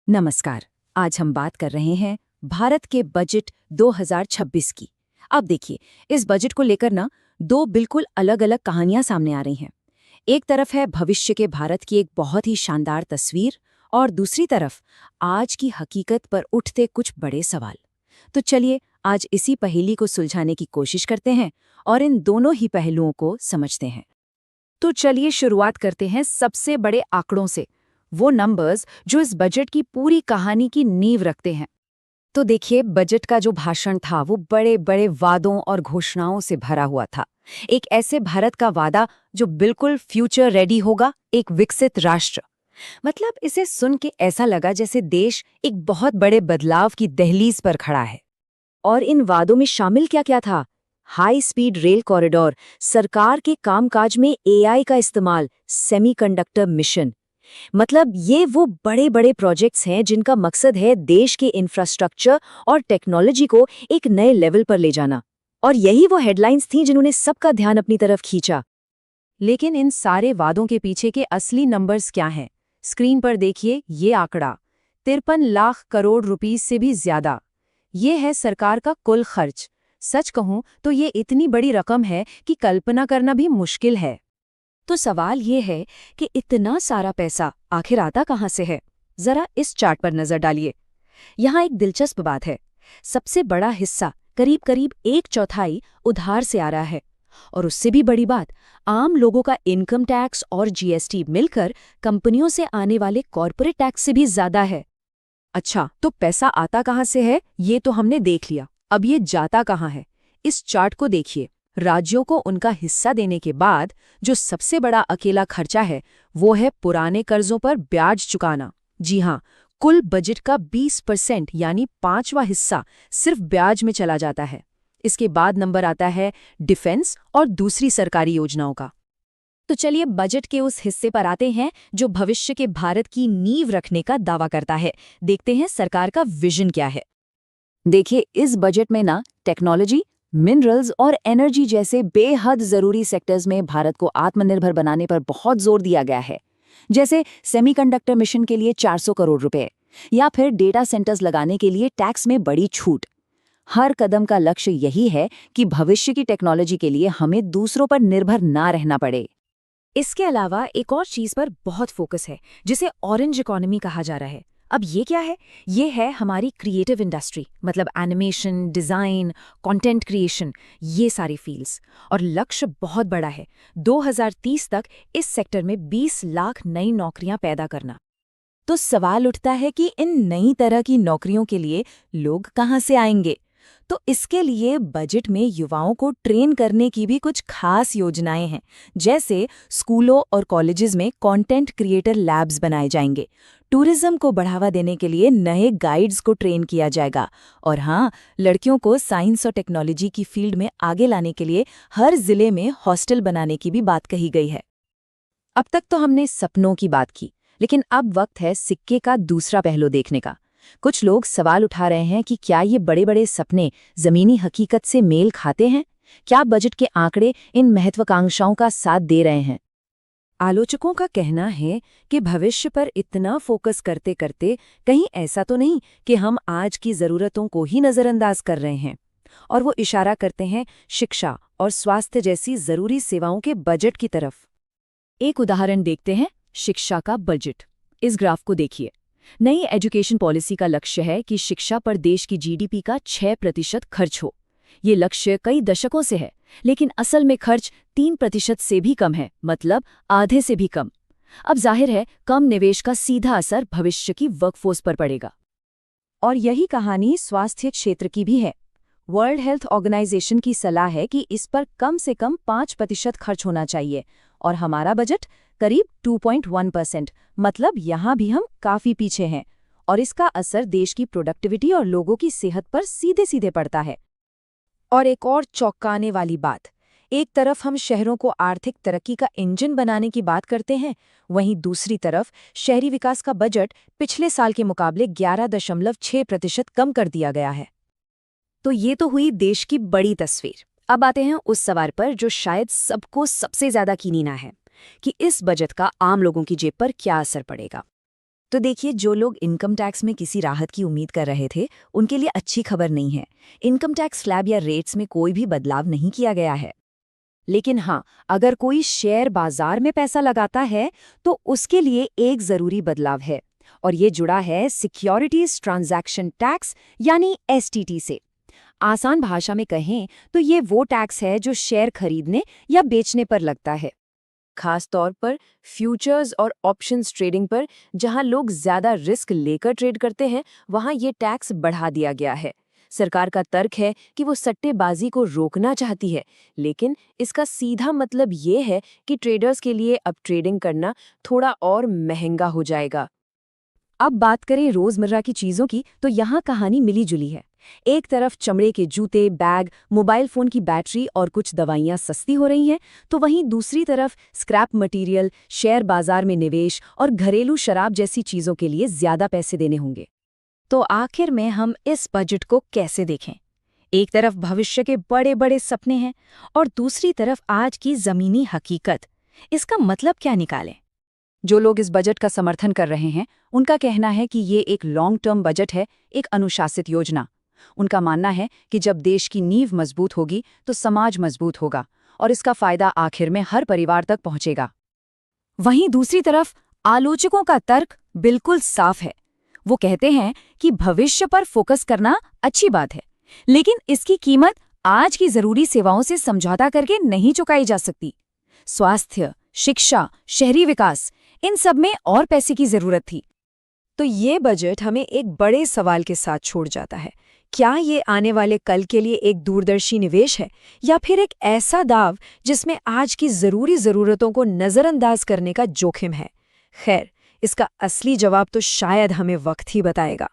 नमस्कार। आज हम बात कर रहे हैं भारत के बजट 2026 की। अब देखिए, इस बजट को लेकर ना दो बिल्कुल अलग-अलग कहानियां सामने आ रही हैं। एक तरफ है भविष्य के भारत की एक बहुत ही शानदार तस्वीर और दूसरी तरफ आज की हकीकत पर उठते कुछ बड़े सवाल। तो चलिए आज इसी पहेली को सुलझाने की कोशिश करते हैं और इन दोनों ही पहलुओं को समझते हैं। तो चलिए शुरुआत करते हैं सबसे बड़े आंकड़ों से, वो नंबर्स जो इस बजट की पूरी कहानी की नींव रखते हैं। तो देखिए, बजट का जो भाषण था वो बड़े बड़े वादों और घोषणाओं से भरा हुआ था। एक ऐसे भारत का वादा जो बिल्कुल फ्यूचर रेडी होगा, एक विकसित राष्ट्र। मतलब इसे सुन के ऐसा लगा जैसे देश एक बहुत बड़े बदलाव की दहलीज पर खड़ा है। और इन वादों में शामिल क्या क्या था? हाई स्पीड रेल कॉरिडोर, सरकार के कामकाज में एआई का इस्तेमाल, सेमीकंडक्टर मिशन। मतलब ये वो बड़े बड़े प्रोजेक्ट्स हैं जिनका मकसद है देश के इंफ्रास्ट्रक्चर और टेक्नोलॉजी को एक नए लेवल पर ले जाना। और यही वो हेडलाइंस थीं जिन्होंने सबका ध्यान अपनी तरफ खींचा। लेकिन इन सारे वादों के पीछे के असली नंबर्स क्या हैं? स्क्रीन पर देखिए ये आंकड़ा, 53 लाख करोड़ रुपीस से भी ज्यादा। ये है सरकार का कुल खर्च। सच कहूं तो ये इतनी बड़ी रकम है कि कल्पना करना भी मुश्किल है। तो सवाल ये है कि इतना सारा पैसा आखिर आता कहाँ से है? जरा इस चार्ट पर नजर डालिए। यहाँ एक दिलचस्प बात है। सबसे बड़ा हिस्सा, करीब करीब 1/4 उधार से आ रहा है। और उससे भी बड़ी बात, आम लोगों का इनकम टैक्स और जीएसटी मिलकर कंपनियों से आने वाले कॉर्पोरेट टैक्स से भी ज्यादा है। अच्छा, तो पैसा आता कहाँ से है ये तो हमने देख लिया। अब ये जाता कहाँ है? इस चार्ट को देखिए। राज्यों को उनका हिस्सा देने के बाद जो सबसे बड़ा अकेला खर्चा है वो है पुराने कर्जों पर ब्याज चुकाना। जी हाँ, कुल बजट का 20% यानी 5वां हिस्सा सिर्फ ब्याज में चला जाता है। इसके बाद नंबर आता है डिफेंस और दूसरी सरकारी योजनाओं का। तो चलिए बजट के उस हिस्से पर आते हैं जो भविष्य के भारत की नींव रखने का दावा करता है। देखते हैं सरकार का विजन क्या है। देखिए, इस बजट में ना टेक्नोलॉजी, मिनरल्स और एनर्जी जैसे बेहद जरूरी सेक्टर्स में भारत को आत्मनिर्भर बनाने पर बहुत जोर दिया गया है। जैसे सेमीकंडक्टर मिशन के लिए 400 करोड़ रुपए या फिर डेटा सेंटर्स लगाने के लिए टैक्स में बड़ी छूट। हर कदम का लक्ष्य यही है कि भविष्य की टेक्नोलॉजी के लिए हमें दूसरों पर निर्भर ना रहना पड़े। इसके अलावा एक और चीज पर बहुत फोकस है जिसे ऑरेंज इकोनॉमी कहा जा रहा है। अब ये क्या है? ये है हमारी क्रिएटिव इंडस्ट्री, मतलब एनिमेशन, डिज़ाइन, कंटेंट क्रिएशन, ये सारी फील्ड्स। और लक्ष्य बहुत बड़ा है, 2030 तक इस सेक्टर में 20 लाख नई नौकरियां पैदा करना। तो सवाल उठता है कि इन नई तरह की नौकरियों के लिए लोग कहाँ से आएंगे? तो इसके लिए बजट में युवाओं को ट्रेन करने की भी कुछ खास योजनाएं हैं। जैसे स्कूलों और कॉलेजेस में कंटेंट क्रिएटर लैब्स बनाए जाएंगे, टूरिज्म को बढ़ावा देने के लिए नए गाइड्स को ट्रेन किया जाएगा, और हाँ, लड़कियों को साइंस और टेक्नोलॉजी की फील्ड में आगे लाने के लिए हर जिले में हॉस्टल बनाने की भी बात कही गई है। अब तक तो हमने सपनों की बात की, लेकिन अब वक्त है सिक्के का दूसरा पहलू देखने का। कुछ लोग सवाल उठा रहे हैं कि क्या ये बड़े बड़े सपने जमीनी हकीकत से मेल खाते हैं? क्या बजट के आंकड़े इन महत्वाकांक्षाओं का साथ दे रहे हैं? आलोचकों का कहना है कि भविष्य पर इतना फोकस करते करते कहीं ऐसा तो नहीं कि हम आज की जरूरतों को ही नजरअंदाज कर रहे हैं। और वो इशारा करते हैं शिक्षा और स्वास्थ्य जैसी जरूरी सेवाओं के बजट की तरफ। एक उदाहरण देखते हैं, शिक्षा का बजट। इस ग्राफ को देखिए। नई एजुकेशन पॉलिसी का लक्ष्य है कि शिक्षा पर देश की जीडीपी का 6% खर्च हो। ये लक्ष्य कई दशकों से है, लेकिन असल में खर्च 3% से भी कम है, मतलब आधे से भी कम। अब जाहिर है कम निवेश का सीधा असर भविष्य की वर्कफोर्स पर पड़ेगा। और यही कहानी स्वास्थ्य क्षेत्र की भी है। वर्ल्ड हेल्थ ऑर्गेनाइजेशन की सलाह है कि इस पर कम से कम 5% खर्च होना चाहिए, और हमारा बजट करीब 2.1%, मतलब यहाँ भी हम काफी पीछे हैं। और इसका असर देश की प्रोडक्टिविटी और लोगों की सेहत पर सीधे सीधे पड़ता है। और एक और चौंकाने वाली बात, एक तरफ हम शहरों को आर्थिक तरक्की का इंजन बनाने की बात करते हैं, वहीं दूसरी तरफ शहरी विकास का बजट पिछले साल के मुकाबले 11.6% कम कर दिया गया है। तो ये तो हुई देश की बड़ी तस्वीर। अब आते हैं उस सवाल पर जो शायद सबको सबसे ज्यादा कीनीना है कि इस बजट का आम लोगों की जेब पर क्या असर पड़ेगा। तो देखिए, जो लोग इनकम टैक्स में किसी राहत की उम्मीद कर रहे थे, उनके लिए अच्छी खबर नहीं है। इनकम टैक्स स्लैब या रेट्स में कोई भी बदलाव नहीं किया गया है। लेकिन हाँ, अगर कोई शेयर बाजार में पैसा लगाता है तो उसके लिए एक जरूरी बदलाव है, और ये जुड़ा है सिक्योरिटीज ट्रांजैक्शन टैक्स यानी एसटीटी से। आसान भाषा में कहें तो ये वो टैक्स है जो शेयर खरीदने या बेचने पर लगता है, खास तौर पर फ्यूचर्स और ऑप्शंस ट्रेडिंग पर। जहां लोग ज्यादा रिस्क लेकर ट्रेड करते हैं, वहां ये टैक्स बढ़ा दिया गया है। सरकार का तर्क है कि वो सट्टेबाजी को रोकना चाहती है, लेकिन इसका सीधा मतलब ये है कि ट्रेडर्स के लिए अब ट्रेडिंग करना थोड़ा और महंगा हो जाएगा। अब बात करें रोजमर्रा की चीजों की, तो यहाँ कहानी मिली जुली है। एक तरफ चमड़े के जूते, बैग, मोबाइल फोन की बैटरी और कुछ दवाइयाँ सस्ती हो रही हैं, तो वहीं दूसरी तरफ स्क्रैप मटेरियल, शेयर बाजार में निवेश और घरेलू शराब जैसी चीजों के लिए ज्यादा पैसे देने होंगे। तो आखिर में हम इस बजट को कैसे देखें? एक तरफ भविष्य के बड़े बड़े सपने हैं और दूसरी तरफ आज की जमीनी हकीकत। इसका मतलब क्या निकालें? जो लोग इस बजट का समर्थन कर रहे हैं, उनका कहना है कि ये एक लॉन्ग टर्म बजट है, एक अनुशासित योजना। उनका मानना है कि जब देश की नींव मजबूत होगी तो समाज मजबूत होगा और इसका फायदा आखिर में हर परिवार तक पहुंचेगा। वहीं दूसरी तरफ आलोचकों का तर्क बिल्कुल साफ है। वो कहते हैं कि भविष्य पर फोकस करना अच्छी बात है, लेकिन इसकी कीमत आज की जरूरी सेवाओं से समझौता करके नहीं चुकाई जा सकती। स्वास्थ्य, शिक्षा, शहरी विकास, इन सब में और पैसे की जरूरत थी। तो ये बजट हमें एक बड़े सवाल के साथ छोड़ जाता है। क्या ये आने वाले कल के लिए एक दूरदर्शी निवेश है, या फिर एक ऐसा दाव जिसमें आज की जरूरी जरूरतों को नजरअंदाज करने का जोखिम है? खैर, इसका असली जवाब तो शायद हमें वक्त ही बताएगा।